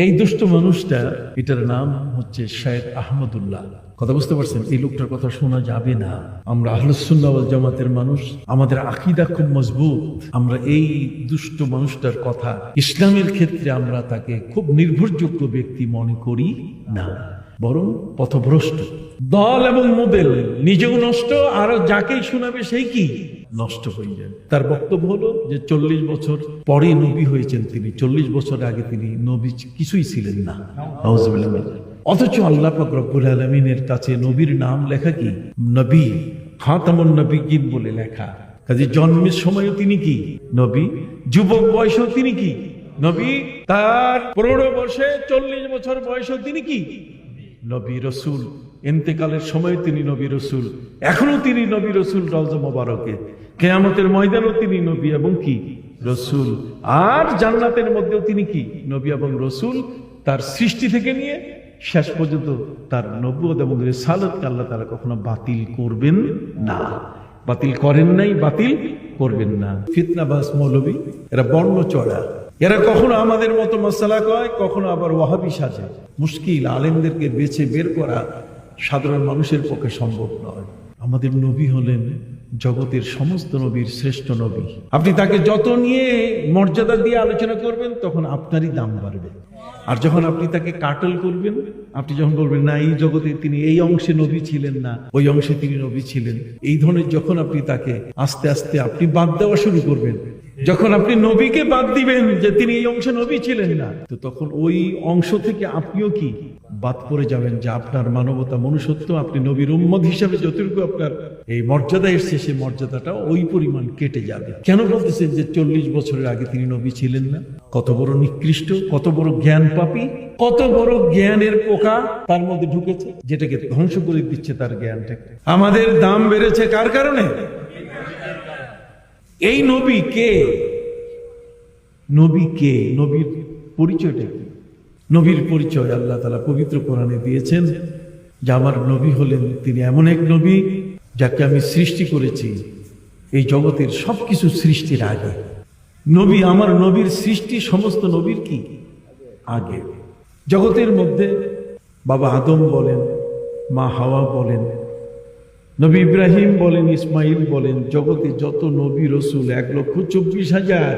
এই দুষ্ট মানুষটা, এটার নাম হচ্ছে শায়েখ আহমদুল্লাহ। কথা বুঝতে পারছেন? এই লোকটার কথা শোনা যাবে না। আমরা আহলুস সুন্নাহ ওয়াল জামাতের মানুষ, আমাদের আকীদা খুব মজবুত। আমরা এই দুষ্ট মানুষটার কথা, ইসলামের ক্ষেত্রে আমরা তাকে খুব নির্ভরযোগ্য ব্যক্তি মনে করি না, বরং পথভ্রষ্ট, দল এবং মোদেল, নিজেও নষ্ট, আর যাকেই শোনাবে সেই কি নষ্ট হয়ে যায়। তার বক্তব্য হলো যে 40 বছর পরে নবী হয়েছেন তিনি, 40 বছর আগে তিনি নবী কিছুই ছিলেন না। আউযুবিল্লাহ। অথচ আল্লাহ পাক রব্বুল আলামিনের কাছে নবীর নাম লেখা কি নবী, খাতামুন নবিয়্যিন বলে লেখা। কাজে জন্মের সময়ও তিনি কি নবী, যুবক বয়সেও তিনি কি নবী, তার প্রৌঢ় বয়সে 40 বছর বয়সেও তিনি কি নবী রসুল, ইন্তেকালের সময় তিনি নবী রসুল, এখনো তিনি নবী রসুল। রওজা মোবারকে কিয়ামতের ময়দানেও তিনি নবী এবং কি রসুল, আর জান্নাতের মধ্যেও তিনি কি নবী এবং রসুল। তার সৃষ্টি থেকে নিয়ে শেষ পর্যন্ত তার নবুয়ত এবং রিসালাতকে আল্লাহ তাআলা কখনো বাতিল করবেন না, বাতিল করেন নাই, বাতিল করবেন না। ফিতনাবাজ মৌলবী, এরা বর্ণ চড়া, এরা কখনো আমাদের মতো মাসালা কয়, কখনো আবার ওয়াহাবি সাজে। মুশকিল, আলেমদেরকে বেছে বের করা সাধারণ মানুষের পক্ষে সম্ভব নয়। আমাদের নবী হলেন জগতের সমস্ত নবীর শ্রেষ্ঠ নবী। আপনি তাকে যত নিয়ে মর্যাদা দিয়ে আলোচনা করবেন, তখন আপনারই দাম বাড়বে। আর যখন আপনি তাকে কাটল করবেন, আপনি যখন বলবেন না এই জগতে তিনি এই অংশে নবী ছিলেন না, ওই অংশে তিনি নবী ছিলেন, এই ধরনের যখন আপনি তাকে আস্তে আস্তে আপনি বাদ দেওয়া শুরু করবেন, যখন আপনি নবীকে বাদ দিবেন যে তিনি এই অংশে নবী ছিলেন না, তো তখন ওই অংশ থেকে আপনিও কি বাদ পড়ে যাবেন, যে আপনার মানবতা, মনুষ্যত্ব, আপনি নবীর উম্মত হিসাবে যতটুকু আপনার এই মর্যাদা এসছে, সেই মর্যাদাটা ওই পরিমাণ কেটে যাবে। কেন বলতেছেন যে 40 বছরের আগে তিনি নবী ছিলেন না? কত বড় নিকৃষ্ট, কত বড় জ্ঞান পাপী, কত বড় জ্ঞানের পোকা তার মধ্যে ঢুকেছে, যেটাকে ধ্বংস করে দিচ্ছে তার জ্ঞানটাকে। আমাদের দাম বেড়েছে কার কারণে? এই নবী কে? নবী কে? নবীর পরিচয়টা কি? নবীর পরিচয় আল্লাহ তাআলা পবিত্র কোরআনে দিয়েছেন যে আমার নবী হলেন, তিনি এমন এক নবী যাকে আমি সৃষ্টি করেছি এই জগতের সবকিছু সৃষ্টির আগে। নবী, আমার নবীর সৃষ্টি সমস্ত নবীর কি আগে। জগতের মধ্যে বাবা আদম বলেন, মা হাওয়া বলেন, নবী ইব্রাহিম বলেন, ইসমাইল বলেন, জগতে যত নবী রসুল 1,24,000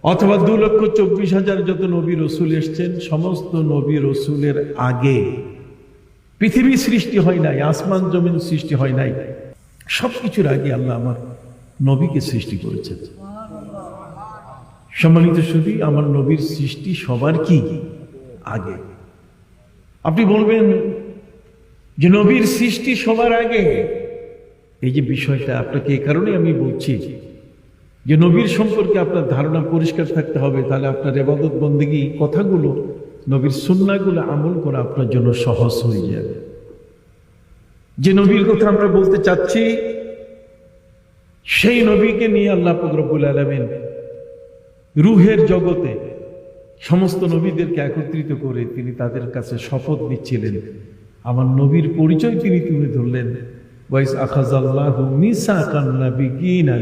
অথবা 2,24,000 যত নবী রসুল এসছেন, সমস্ত নবী রসুলের আগে পৃথিবী সৃষ্টি হয় নাই, আসমান জমিন সৃষ্টি হয় নাই, সবকিছুর আগে আল্লাহ আমার নবীকে সৃষ্টি করেছেন। সম্মানিত শুধু আমার নবীর সৃষ্টি সবার কি আগে। আপনি বলবেন যে নবীর সৃষ্টি সবার আগে, এই যে বিষয়টা আপনাকে এই কারণে আমি বলছি যে নবীর সম্পর্কে আপনার ধারণা পরিষ্কার থাকতে হবে, তাহলে আপনার ইবাদত বন্দেগী কথাগুলো, নবীর সুন্নাহগুলো আমল করা আপনার জন্য সহজ হয়ে যাবে। যে নবীর কথা আমরা বলতে চাচ্ছি, সেই নবীকে নিয়ে আল্লাহ পাক রব্বুল আলামিন রূহের জগতে সমস্ত নবীদেরকে একত্রিত করে তিনি তাদের কাছে শপথ নিচ্ছিলেন, আমার নবীর পরিচয় তিনি তুলে ধরলেন। ওয়াইস আখাযাল্লাহু মিসাকান নাবিয়্যিনা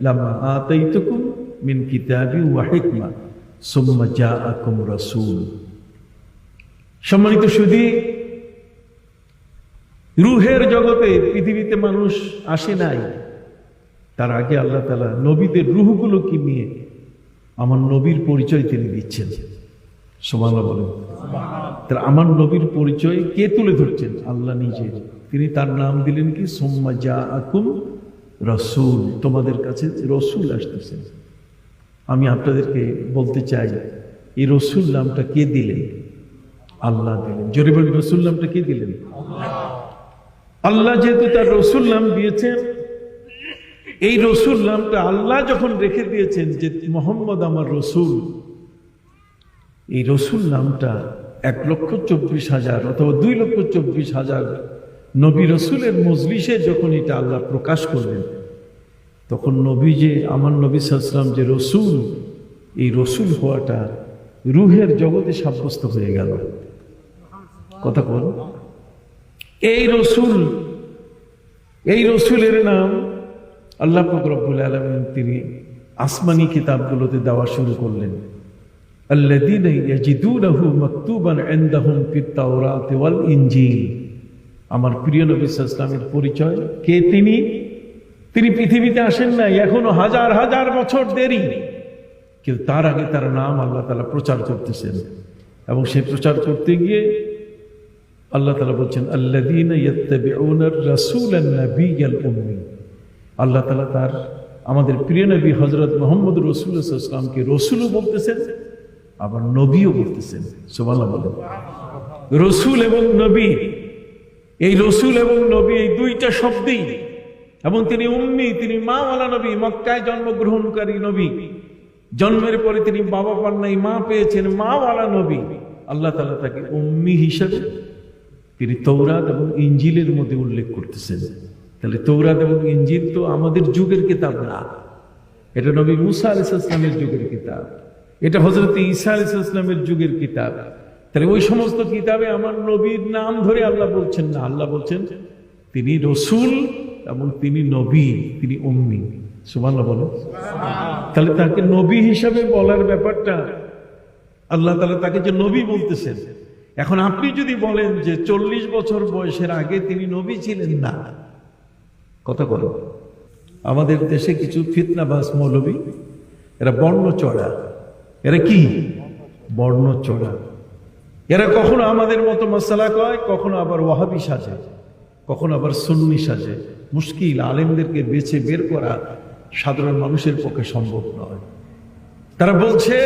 লামা আতাইতুকুম মিন কিতাবি ওয়া হিকমা সুম্মা জাআকুম রাসূল। সম্মানিত সুধী, রূহের জগতে পৃথিবীতে মানুষ আসে নাই, তার আগে আল্লাহ তাআলা নবীদের রূহগুলোকে নিয়ে আমার নবীর পরিচয় তিনি দিচ্ছেন। সুবহানাল্লাহ বলেন। তাহলে আমার নবীর পরিচয় কে তুলে ধরছেন? আল্লাহ নিজে। তিনি তার নাম দিলেন কি সুম্মা জাআকুম রাসূল, তোমাদের কাছে রসুল আসতেছেন। আমি আপনাদেরকে বলতে চাই, এই রসুল নামটা কে দিলেন? আল্লাহ দিলেন। জোরে বলি, রসুল নামটা কে দিলেন? আল্লাহ যেহেতু তার রসুল নাম দিয়েছেন, এই রসুল নামটা আল্লাহ যখন রেখে দিয়েছেন যে মুহাম্মদ আমার রসুল, এই রসুল নামটা 1,24,000 অথবা 2,24,000 নবী রসুলের মজলিসে যখন এটা আল্লাহ প্রকাশ করলেন, তখন নবী যে আমার নবী সাল্লাল্লাহু আলাইহি ওয়াসাল্লাম যে রসুল, এই রসুল হওয়াটা রূহের জগতে সাব্যস্ত হয়ে গেল। কথা বল। এই রসুল, এই রসুলের নাম আল্লাহ পাক রব্বুল আলামিন তিনি আসমানি কিতাবগুলোতে দেওয়া শুরু করলেন। আল্লাযীনা ইয়াজিদুনাহু মাকতুবান ইনদাহুম ফিত তাওরাতি ওয়াল ইনজিল। আমার প্রিয় নবী সাল্লাল্লাহু আলাইহি ওয়াসাল্লামের পরিচয় কে? তিনি পৃথিবীতে আসেন নাই, এখনো হাজার হাজার বছর দেরি, কিন্তু তার আগে তার নাম আল্লাহ তাআলা প্রচার করতেছেন। এবং সেই প্রচার করতে গিয়ে আল্লাহ তাআলা বলছেন আল্লাযীনা ইয়াত্তাবিউনার রাসূলান নাবিয়্যাল উম্মি। আল্লাহ তাআলা তার আমাদের প্রিয় নবী হযরত মুহাম্মদ রাসূলুল্লাহ সাল্লাল্লাহু আলাইহি ওয়াসাল্লামকে রাসূলও বলতেছেন, আবার নবীও বলতেছেন। সুবহানাল্লাহ বলেন। রাসূল এবং নবী, এই রাসূল এবং নবী এই দুইটা শব্দই, এবং তিনি উম্মি, তিনি মাওয়ালা নবী, মক্কায় জন্মগ্রহণকারী নবী, জন্মের পরে তিনি বাবা পান নাই, মা পেয়েছেন, মাওয়ালা নবী। আল্লাহ তাআলা তাকে উম্মি হিসেবে তিনি তৌরাত এবং ইনজিলের মধ্যে উল্লেখ করতেছেন। তাহলে তৌরাত এবং ইনজিল তো আমাদের যুগের কিতাব না, এটা নবী মুসা আলাইহিস সালামের যুগের কিতাব, এটা হযরত ঈসা আলাইহিস সালামের যুগের কিতাব। তাহলে ওই সমস্ত কিতাবে আমার নবীর নাম ধরে আল্লাহ বলছেন না, আল্লাহ বলছেন তিনি রাসূল এবং তিনি নবী, তিনি উম্মি। সুবহানাল্লাহ বলো। তাহলে তাকে নবী হিসাবে বলার ব্যাপারটা, আল্লাহ তাআলা তাকে যে নবী বলতেছেন। এখন আপনি যদি বলেন যে 40 বছর বয়সের আগে তিনি নবী ছিলেন না, কথা বলো। আমাদের দেশে কিছু ফিতনাবাজ মৌলবী, এরা বর্ণ চড়া, এরা কি বর্ণ চড়া, এরা কখনো আমাদের মতো মাসালা কয়, কখনো আবার ওয়াহাবি সাজে, কখনো আবার সুন্নি সাজে। মুশকিল, আলেমদেরকে বেছে বের করা সাধারণ মানুষের পক্ষে সম্ভব নয়। তারা বলছে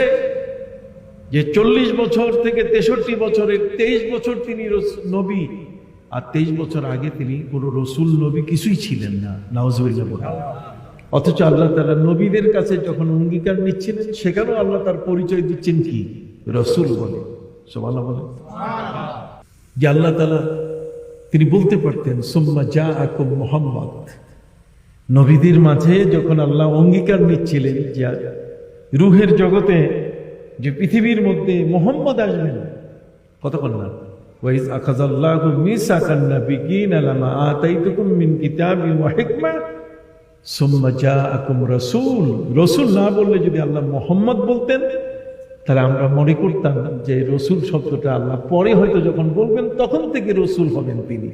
যে 40 বছর থেকে 63 বছরের 23 বছর তিনি নবী, আর 23 বছর আগে তিনি কোনো রসুল নবী কিছুই ছিলেন না। নাউজুবিল্লাহ বলেন। অথচ আল্লাহ তাআলা নবীদের কাছে যখন অঙ্গীকার নিচ্ছিলেন, সেখানেও আল্লাহ তার পরিচয় দিচ্ছেন কি? রসুল বলে। সুবহানাল্লাহ বলেন। যে আল্লাহ তাআলা তিনি বলতে পারতেন সুম্মা জাআকুম মুহাম্মদ। নবীদের মাঝে যখন আল্লাহ অঙ্গীকার নিচ্ছিলেন যে রূহের জগতে, যে পৃথিবীর মধ্যে মুহাম্মদ আসবেন, কতক্ষণ না ওয়াইজ আখাযাল্লাহু মিসাকান নাবিয়্যিনা লামা আতাইতুকুম মিন কিতাবিন ওয়া হিকমা সুম্মা জাআকুম রাসূল। রাসূল না বললে যদি আল্লাহ মুহাম্মদ বলতেন, তাহলে আমরা মনে করতাম যে রসুল শব্দটা আল্লাহ পরে হয়তো যখন বলবেন তখন থেকে রসুল হবেন তিনি।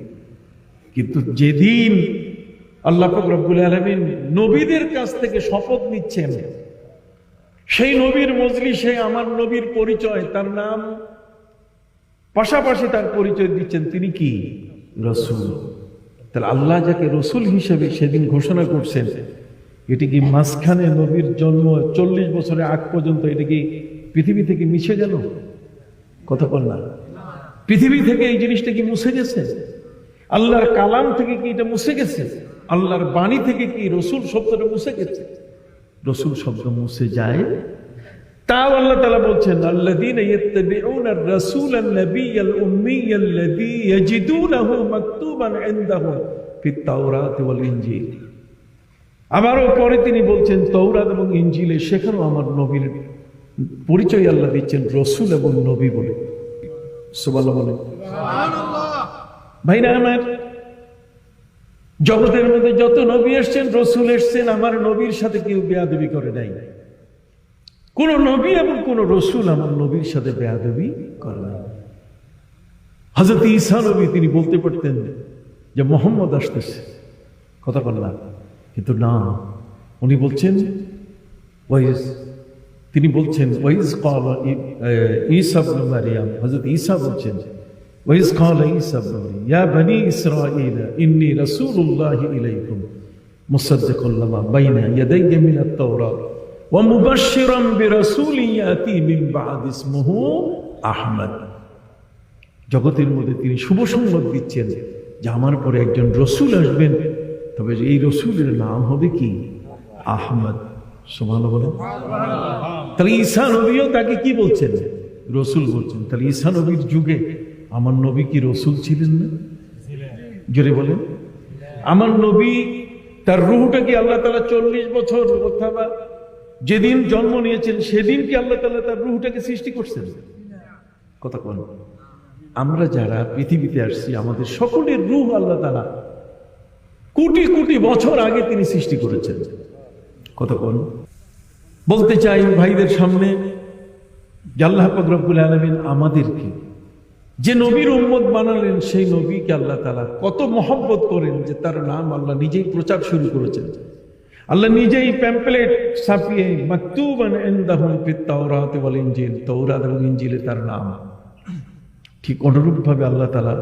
কিন্তু যেদিন আল্লাহ পাক রব্বুল আলামিন নবীদের কাছ থেকে শপথ নিচ্ছেন, সেই নবীর মজলিসে আমার নবীর পরিচয়, তার নাম পাশাপাশি তার পরিচয় দিচ্ছেন তিনি কি? রসুল। তাহলে আল্লাহ যাকে রসুল হিসেবে সেদিন ঘোষণা করছেন, এটি কি মাঝখানে নবীর জন্ম 40 বছরের আগ পর্যন্ত এটা কি পৃথিবী থেকে মিশে গেল? কথা বল না। পৃথিবী থেকে এই জিনিসটা কি মুছে গেছে? আল্লাহর কালাম থেকে কি এটা মুছে গেছে? আল্লাহর বাণী থেকে কি রসুল শব্দটা মুছে গেছে? রসুল শব্দ মুছে যায়? তাও আল্লাহ তাআলা বলছেন আল্লাযীনা ইয়াত্তাবিউনার রাসূলান নাবিয়্যাল উম্মিয়্যাল্লাযী ইয়াজিদুনাহু মাকতুবান ইনদাহুম ফিত তাওরাতি ওয়াল ইনজিল। আবারও পরে তিনি বলছেন তৌরাত এবং ইনজিলে, সেখানেও আমার নবীর পরিচয় আল্লাহ দিচ্ছেন রসুল এবং নবী বলে। সুবহানাল্লাহ বলে। ভাইরা আমার, জগতের মধ্যে যত নবী এসছেন, রসুল এসছেন, আমার নবীর সাথে কেউ বেয়াদবি করে নাই। কোন নবী এবং কোন রসুল আমার নবীর সাথে বেয়াদবি করে নাই। হযরত ঈসা নবী তিনি বলতে পারতেন যে মুহাম্মদ আসতেছে, কথা বললাম, কিন্তু না, উনি বলছেন তিনি বলছেন ওয়াইজ ক্বালা ঈসা ইবনে মারইয়াম। হযরত ঈসা বলছেন ওয়াইজ ক্বালা ঈসা ইবনে মারইয়াম ইয়া বনি ইসরাঈল ইন্নী রাসূলুল্লাহি ইলাইকুম মুসাদ্দিকান লিমা বাইনা ইয়াদাইয়া মিনাত তাওরাত ওয়া মুবাশশিরান বিরাসূলিন ইয়াতি মিন বা'দি ইসমুহু আহমদ। জগতের মধ্যে তিনি শুভ সংবাদ দিচ্ছেন যে আমার পরে একজন রসুল আসবেন, তবে এই রসুলের নাম হবে কি? আহমদ। সুবহানাল্লাহ বলেন। তাহলে ঈসা নবীও তাকে কি বলছেন? রসুল বলছেন। তাহলে ঈসা নবীর যুগে আমার নবী কি রসুল ছিলেন না? জোরে বলেন। আমার নবী তার রূহটা কি আল্লাহ তাআলা 40 বছর অথবা যেদিন জন্ম নিয়েছেন সেদিন কি আল্লাহ তাআলা তার রূহটাকে সৃষ্টি করছেন? কথা বলেন। আমরা যারা পৃথিবীতে আসছি, আমাদের সকলের রূহ আল্লাহ তাআলা কোটি কোটি বছর আগে তিনি সৃষ্টি করেছেন। কতক্ষণ বলতে চাই ভাইদের সামনে যে আল্লাহ পাক রব্বুল আলামিন আমাদেরকে যে নবীর উম্মত বানালেন, সেই নবীকে আল্লাহ তাআলা কত মহব্বত করেন যে তার নাম আল্লাহ নিজেই প্রচার শুরু করেছেন। আল্লাহ নিজেই প্যাম্পলেট ছাপিয়ে মাকতুবান ইনদাহুম ফিত তাওরাত ওয়াল ইনজিল, তাওরাত এবং ইনজিলে তার নাম। ঠিক অনুরূপভাবে আল্লাহ তাআলা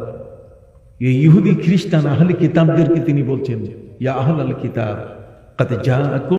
এই ইহুদি খ্রিস্টান আহলে কিতাবদেরকে তিনি বলছেন, ইয়া আহলাল কিতাব কাদ জাআকুম